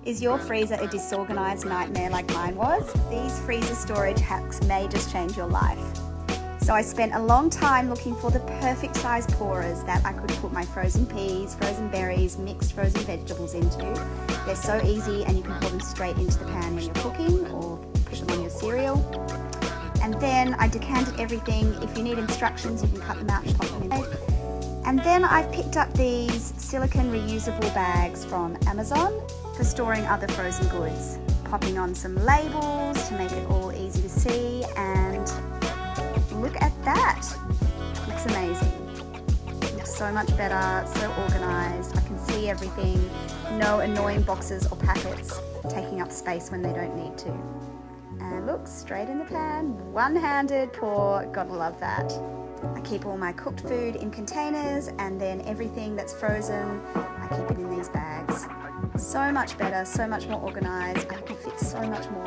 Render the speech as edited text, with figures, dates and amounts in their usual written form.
Is your freezer a disorganized nightmare like mine was? These freezer storage hacks may just change your life. So I spent a long time looking for the perfect size pourers that I could put my frozen peas, frozen berries, mixed frozen vegetables into. They're so easy and you can pour them straight into the pan when you're cooking or put them on your cereal. And then I decanted everything. If you need instructions, you can cut them out and pop them in. And then I picked up these silicone reusable bags from Amazon for storing other frozen goods. Popping on some labels to make it all easy to see, and look at that. Looks amazing. Looks so much better, so organized. I can see everything. No annoying boxes or packets taking up space when they don't need to. And look, straight in the pan, one-handed pour, gotta love that. I keep all my cooked food in containers, and then everything that's frozen, I keep it in these bags. So much better, so much more organized. I can fit so much more